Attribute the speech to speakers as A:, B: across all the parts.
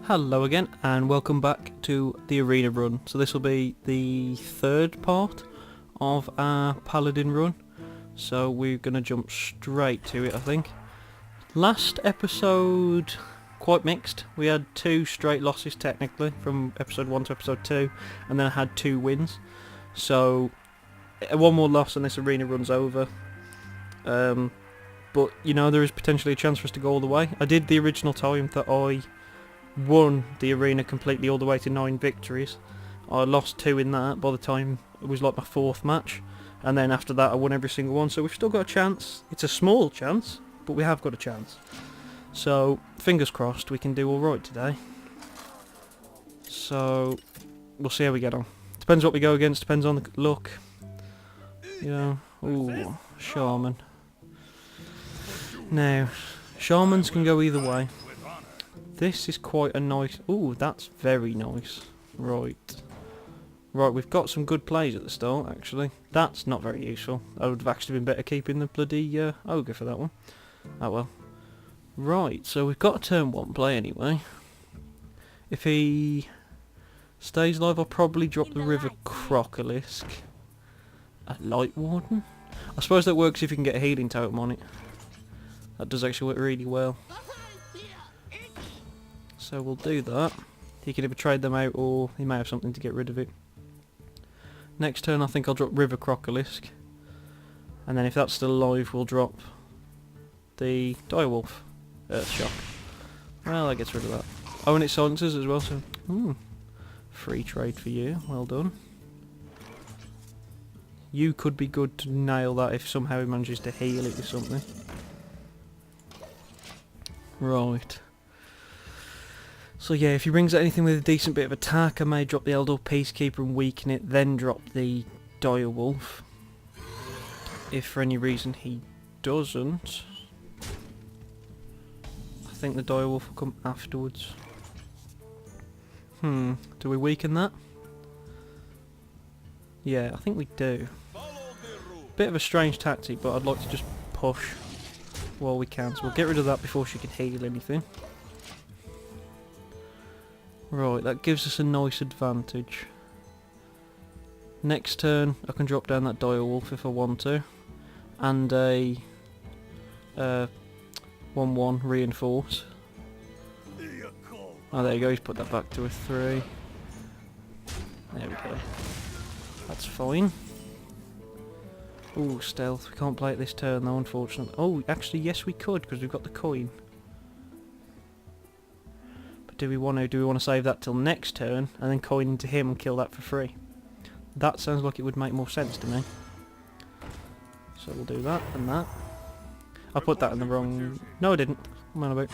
A: Hello again and welcome back to the arena run. So this will be the third part of our Paladin run. So we're going to jump straight to it, I think. Last episode, quite mixed. We had 2 straight losses technically from episode 1 to episode 2, and then I had 2 wins. So one more loss and this arena run's over. But you know, there is potentially a chance for us to go all the way. I did the original time that I won the arena completely all the way to 9 victories. I lost 2 in that by the time it was like my 4th match, and then after that I won every single one, so we've still got a chance. It's a small chance, but we have got a chance. So fingers crossed we can do alright today. So we'll see how we get on. Depends what we go against, depends on the luck. You know, ooh, Shaman. Now, Shamans can go either way. This is quite a nice... Ooh, that's very nice. Right. Right, we've got some good plays at the start, actually. That's not very useful. I would have actually been better keeping the bloody ogre for that one. Oh well. Right, so we've got a turn 1 play anyway. If he stays alive, I'll probably drop the River Crocolisk. A Light Warden? I suppose that works if you can get a healing totem on it. That does actually work really well. So we'll do that. He can either trade them out or he may have something to get rid of it. Next turn I think I'll drop River Crocolisk. And then if that's still alive we'll drop the Direwolf Earthshock. Well, that gets rid of that. Oh, and it silences as well, so... free trade for you. Well done. You could be good to nail that if somehow he manages to heal it with something. Right. So yeah, if he brings out anything with a decent bit of attack, I may drop the Eldor Peacekeeper and weaken it, then drop the Direwolf. If for any reason he doesn't, I think the Direwolf will come afterwards. Do we weaken that? Yeah, I think we do. Bit of a strange tactic, but I'd like to just push while we can, so we'll get rid of that before she can heal anything. Right, that gives us a nice advantage. Next turn I can drop down that Direwolf if I want to, and a 1-1 reinforce. Oh, there you go, he's put that back to a 3. There we go. That's fine. Ooh, stealth. We can't play it this turn though, unfortunately. Oh, actually yes we could, because we've got the coin. Do we want to save that till next turn and then coin into him and kill that for free? That sounds like it would make more sense to me. So we'll do that and that. I put that in the wrong... No, I didn't. I'm on about.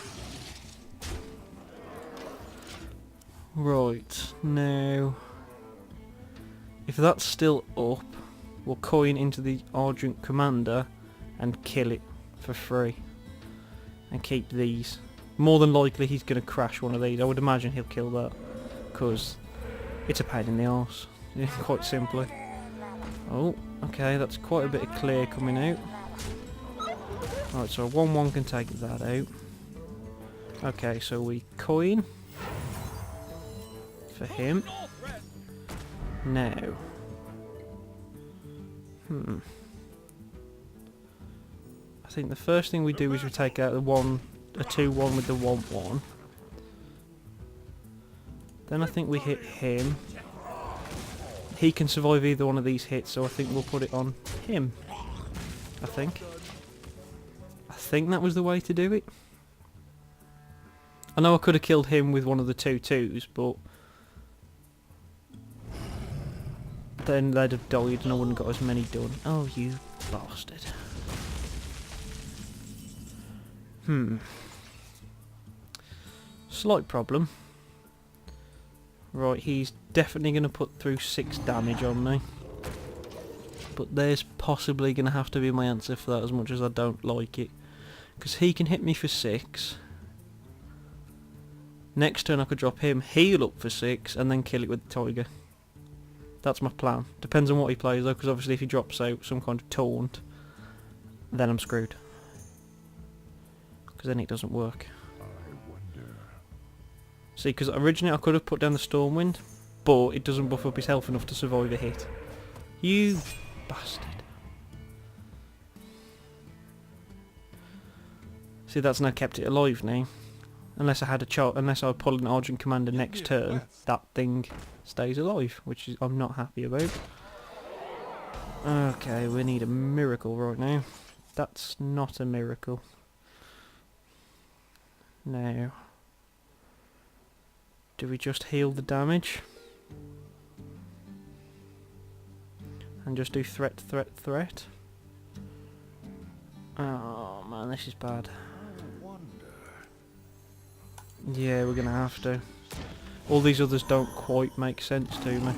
A: Right, now... if that's still up, we'll coin into the Argent Commander and kill it for free. And keep these. More than likely he's going to crash one of these. I would imagine he'll kill that, because it's a pain in the arse, quite simply. Oh, okay, that's quite a bit of clear coming out. Right, so a 1-1 can take that out. Okay, so we coin for him. Now, I think the first thing we do is we take out the a 2-1 with the 1-1. Then I think we hit him. He can survive either one of these hits, so I think we'll put it on him. I think that was the way to do it. I know I could have killed him with one of the 2-2s, but then they'd have died and I wouldn't have got as many done. Oh, you bastard. Slight problem. Right, he's definitely going to put through 6 damage on me. But there's possibly going to have to be my answer for that, as much as I don't like it. Because he can hit me for 6. Next turn I could drop him, heal up for 6, and then kill it with the tiger. That's my plan. Depends on what he plays though, because obviously if he drops out some kind of taunt, then I'm screwed. Because then it doesn't work. See, because originally I could have put down the Stormwind, but it doesn't buff up his health enough to survive a hit. You bastard. See, that's now kept it alive now. Unless I had unless I pull an Argent Commander next turn, that thing stays alive, which is, I'm not happy about. Okay, we need a miracle right now. That's not a miracle. Now, do we just heal the damage? And just do threat, threat, threat? Oh man, this is bad. Yeah, we're gonna have to. All these others don't quite make sense to me.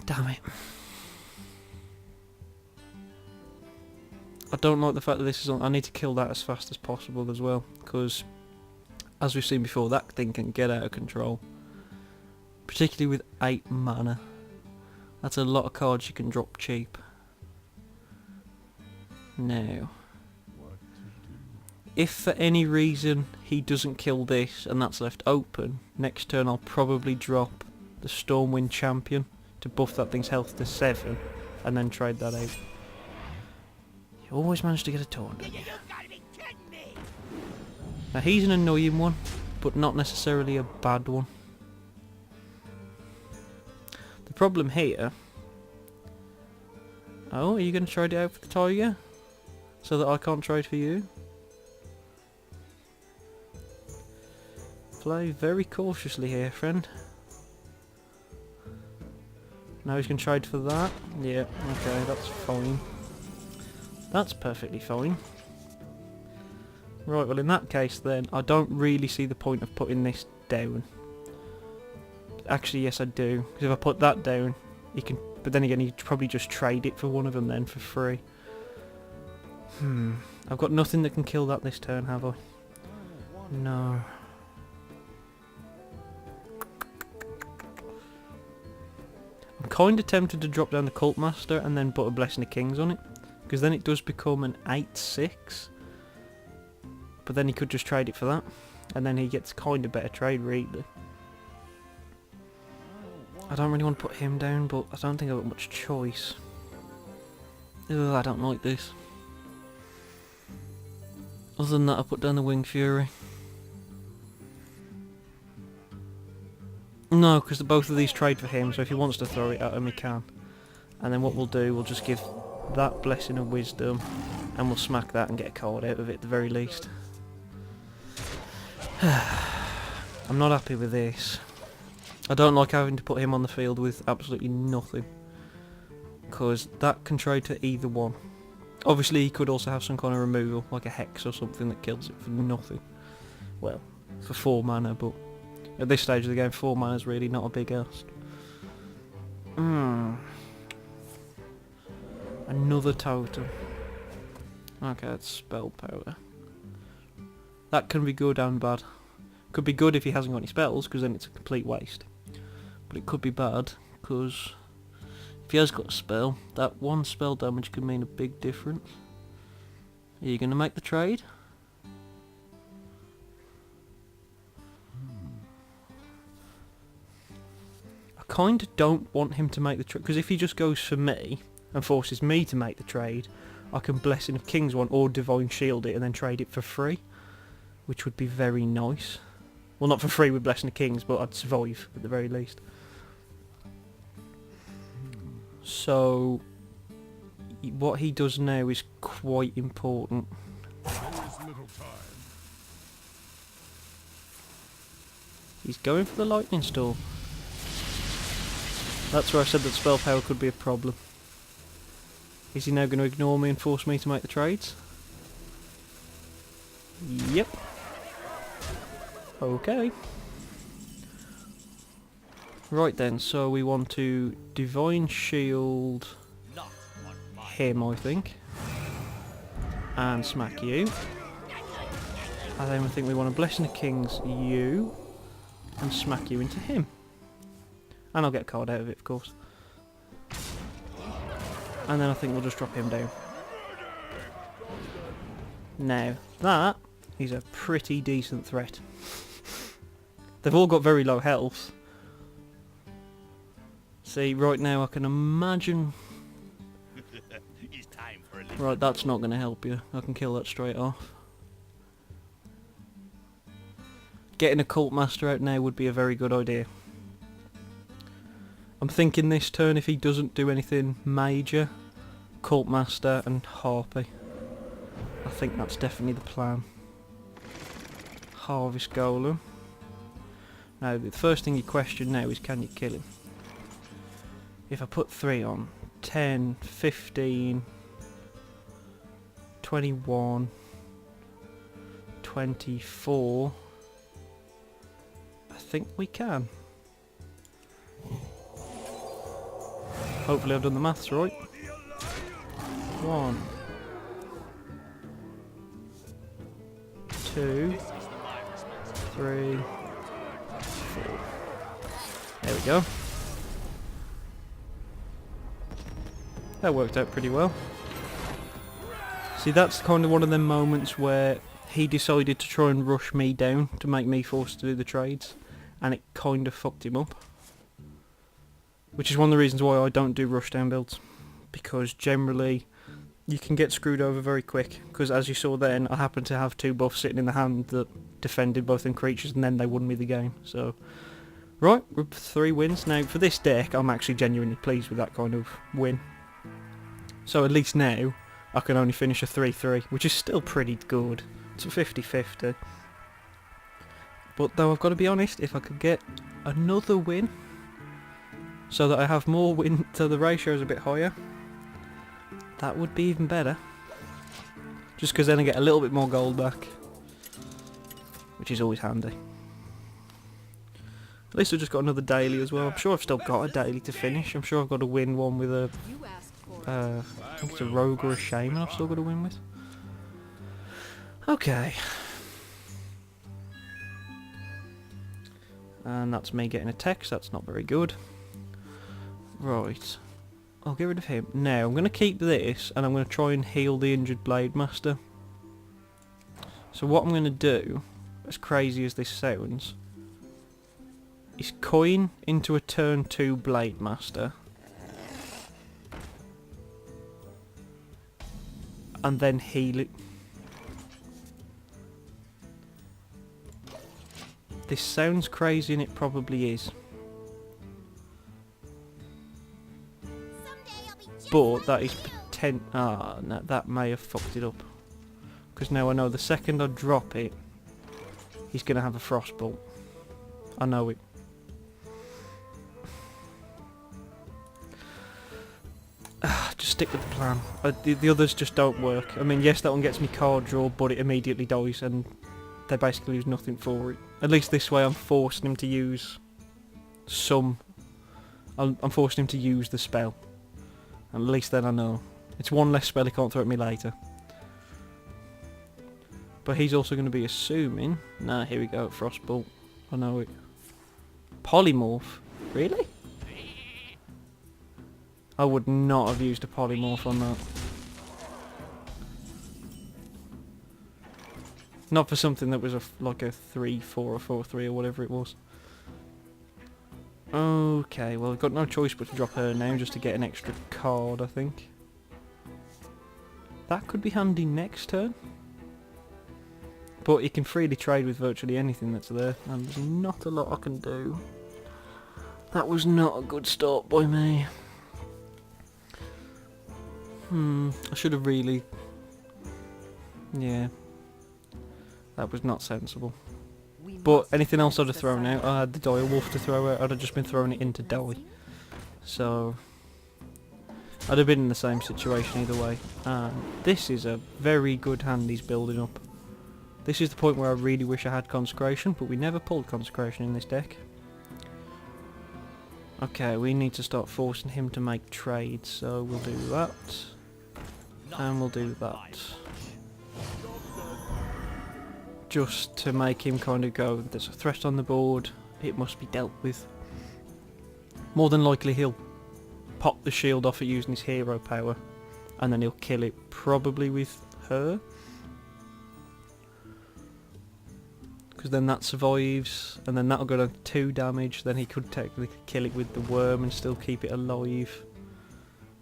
A: Damn it. I don't like the fact that this is on. I need to kill that as fast as possible as well, because as we've seen before, that thing can get out of control. Particularly with 8 mana. That's a lot of cards you can drop cheap. Now, if for any reason he doesn't kill this and that's left open, next turn I'll probably drop the Stormwind Champion to buff that thing's health to 7 and then trade that out. You always manage to get a taunt. Now he's an annoying one, but not necessarily a bad one. The problem here... Oh, are you going to trade it out for the tiger? So that I can't trade for you? Play very cautiously here, friend. Now he's going to trade for that? Yeah, okay, that's fine. That's perfectly fine. Right, well in that case then, I don't really see the point of putting this down. Actually, yes I do. Because if I put that down, he can... But then again, he'd probably just trade it for one of them then for free. I've got nothing that can kill that this turn, have I? No. I'm kind of tempted to drop down the Cult Master and then put a Blessing of Kings on it. Because then it does become an 8/6. But then he could just trade it for that. And then he gets kind of better trade, really. I don't really want to put him down, but I don't think I've got much choice. Ugh, I don't like this. Other than that, I put down the Winged Fury. No, because both of these trade for him, so if he wants to throw it at him, he can. And then what we'll do, we'll just give that Blessing of Wisdom, and we'll smack that and get a card out of it at the very least. I'm not happy with this. I don't like having to put him on the field with absolutely nothing, because that can trade to either one. Obviously he could also have some kind of removal, like a Hex or something that kills it for nothing. Well, for 4 mana, but at this stage of the game 4 mana is really not a big ask. Another totem. Okay, that's spell power. That can be good and bad. Could be good if he hasn't got any spells, because then it's a complete waste. But it could be bad, because if he has got a spell, that 1 spell damage could mean a big difference. Are you going to make the trade? I kind of don't want him to make the trade, because if he just goes for me and forces me to make the trade, I can Blessing of Kings one or Divine Shield it and then trade it for free, which would be very nice. Well, not for free with Blessing of Kings, but I'd survive at the very least. So, what he does now is quite important. He's going for the Lightning Storm. That's where I said that spell power could be a problem. Is he now going to ignore me and force me to make the trades? Yep. Okay. Right then, so we want to Divine Shield him, I think. And smack you. And then I think we want to Blessing the Kings you. And smack you into him. And I'll get a card out of it, of course. And then I think we'll just drop him down. Now, that He's a pretty decent threat. They've all got very low health. See, right now I can imagine... Right, that's not going to help you. I can kill that straight off. Getting a Cult Master out now would be a very good idea. I'm thinking this turn, if he doesn't do anything major, Cult Master and Harpy. I think that's definitely the plan. Harvest Golem. Now, the first thing you question now is, can you kill him? If I put 3 on, 10, 15, 21, 24, I think we can. Hopefully I've done the maths right. 1, 2, 3, 4. There we go. That worked out pretty well. See, that's kind of one of them moments where he decided to try and rush me down to make me forced to do the trades, and it kind of fucked him up. Which is one of the reasons why I don't do rushdown builds, because generally you can get screwed over very quick, because as you saw then, I happened to have 2 buffs sitting in the hand that defended both them creatures, and then they won me the game. So, right, we're 3 wins. Now, for this deck, I'm actually genuinely pleased with that kind of win. So at least now, I can only finish a 3-3, which is still pretty good. It's a 50-50. But though I've got to be honest, if I could get another win, so that I have more win, so the ratio is a bit higher, that would be even better. Just because then I get a little bit more gold back, which is always handy. At least I've just got another daily as well. I'm sure I've still got a daily to finish. I'm sure I've got to win one with a... I think it's a rogue or a shaman I've still got to win with. Okay. And that's me getting a text, that's not very good. Right. I'll get rid of him. Now, I'm going to keep this, and I'm going to try and heal the injured Blade Master. So what I'm going to do, as crazy as this sounds, is coin into a turn 2 Blade Master. And then heal it. This sounds crazy, and it probably is. But that is no, that may have fucked it up. Because now I know the second I drop it, he's going to have a Frostbolt. I know it. Just stick with the plan. The others just don't work. I mean, yes, that one gets me card draw, but it immediately dies, and they basically use nothing for it. At least this way I'm forcing him to use some... I'm forcing him to use the spell. And at least then I know. It's one less spell he can't throw at me later. But he's also going to be assuming... Nah, here we go, Frostbolt. I know it. Polymorph? Really? I would not have used a polymorph on that. Not for something that was like a 3-4 or 4-3 or whatever it was. Okay, well I've got no choice but to drop her now just to get an extra card, I think. That could be handy next turn. But you can freely trade with virtually anything that's there, and there's not a lot I can do. That was not a good start by me. I should have really... Yeah. That was not sensible. But anything else I'd have thrown out, I had the dire wolf to throw out, I'd have just been throwing it in to die. So... I'd have been in the same situation either way. And this is a very good hand he's building up. This is the point where I really wish I had Consecration, but we never pulled Consecration in this deck. Okay, we need to start forcing him to make trades, so we'll do that. And we'll do that. Just to make him kind of go, there's a threat on the board, it must be dealt with. More than likely he'll pop the shield off it using his hero power, and then he'll kill it, probably with her. because then that survives, and then that'll go to 2 damage, then he could technically kill it with the worm and still keep it alive.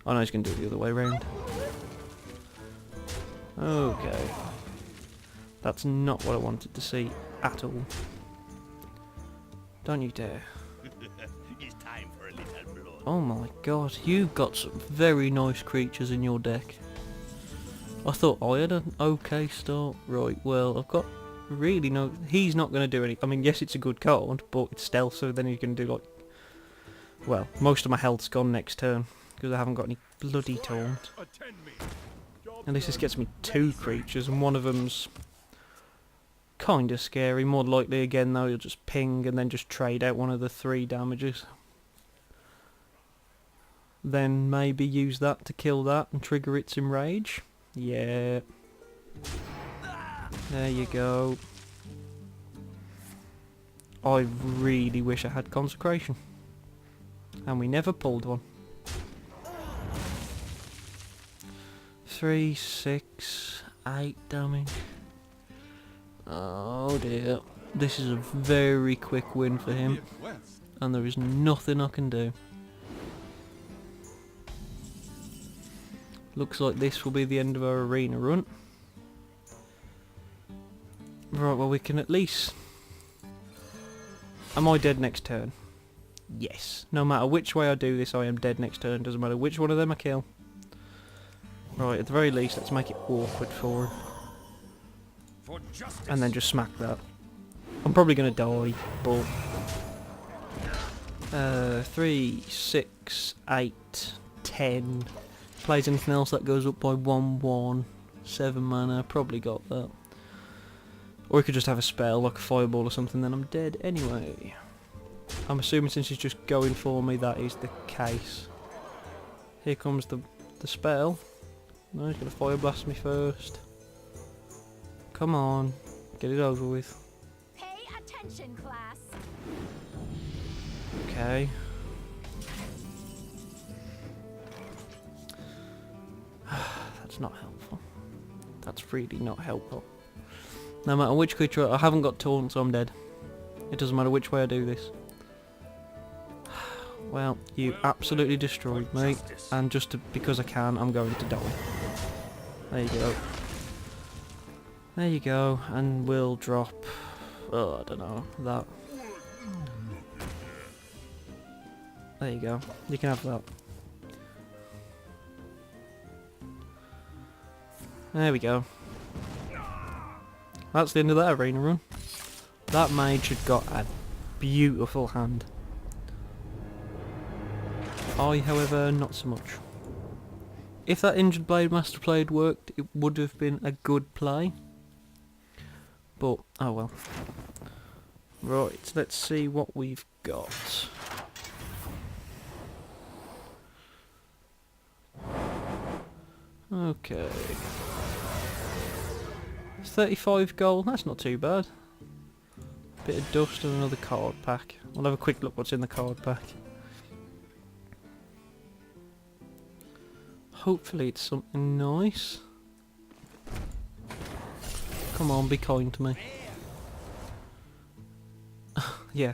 A: Oh no, he's going to do it the other way around. Okay. That's not what I wanted to see at all. Don't you dare.
B: It's time for a little blood.
A: Oh my god, you've got some very nice creatures in your deck. I thought I had an okay start. Right, well, I've got really no... He's not going to do any... I mean, yes, it's a good card, but it's stealth, so then he's going to do, like... Well, most of my health's gone next turn, because I haven't got any bloody taunt. At least this gets me 2 creatures, and one of them's... kind of scary. More likely, again, though, you'll just ping and then just trade out one of the 3 damages. Then maybe use that to kill that and trigger its enrage. Yeah. There you go. I really wish I had Consecration. And we never pulled one. 3, 6, 8 damage. Oh dear. This is a very quick win for him. And there is nothing I can do. Looks like this will be the end of our arena run. Right, well we can at least... Am I dead next turn? Yes. No matter which way I do this, I am dead next turn. Doesn't matter which one of them I kill. Right, at the very least, let's make it awkward for him. And then just smack that. I'm probably going to die, but... 3, 6, 8, 10... Plays anything else that goes up by 1/1, 7 mana, probably got that. Or he could just have a spell, like a fireball or something, then I'm dead anyway. I'm assuming since he's just going for me, that is the case. Here comes the spell. No, he's going to fire blast me first. Come on, get it over with.
C: Pay attention, class.
A: Okay. That's not helpful. That's really not helpful. No matter which creature, I haven't got taunt, so I'm dead. It doesn't matter which way I do this. Well, you absolutely destroyed me, and just because I can, I'm going to die. There you go. There you go, and we'll drop... Oh, I don't know, that. There you go. You can have that. There we go. That's the end of that arena run. That mage had got a beautiful hand. I, however, not so much. If that Injured Blade Master play had worked, it would have been a good play. But, oh well. Right, let's see what we've got. Okay. 35 gold, that's not too bad. Bit of dust and another card pack. We'll have a quick look what's in the card pack. Hopefully it's something nice. Come on, be kind to me. Yeah,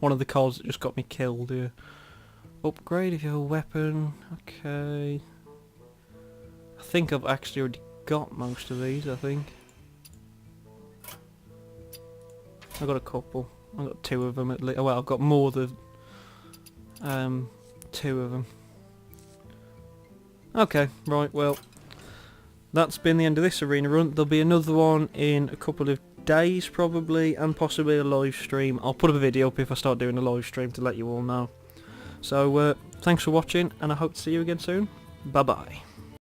A: one of the cards that just got me killed here. Upgrade if you have a weapon, okay. I think I've actually already got most of these, I think. I've got a couple. I've got 2 of them at least. Oh, well, I've got more than 2 of them. Okay, right, well, that's been the end of this arena run. There'll be another one in a couple of days probably, and possibly a live stream. I'll put up a video up if I start doing a live stream to let you all know. So, thanks for watching, and I hope to see you again soon. Bye bye.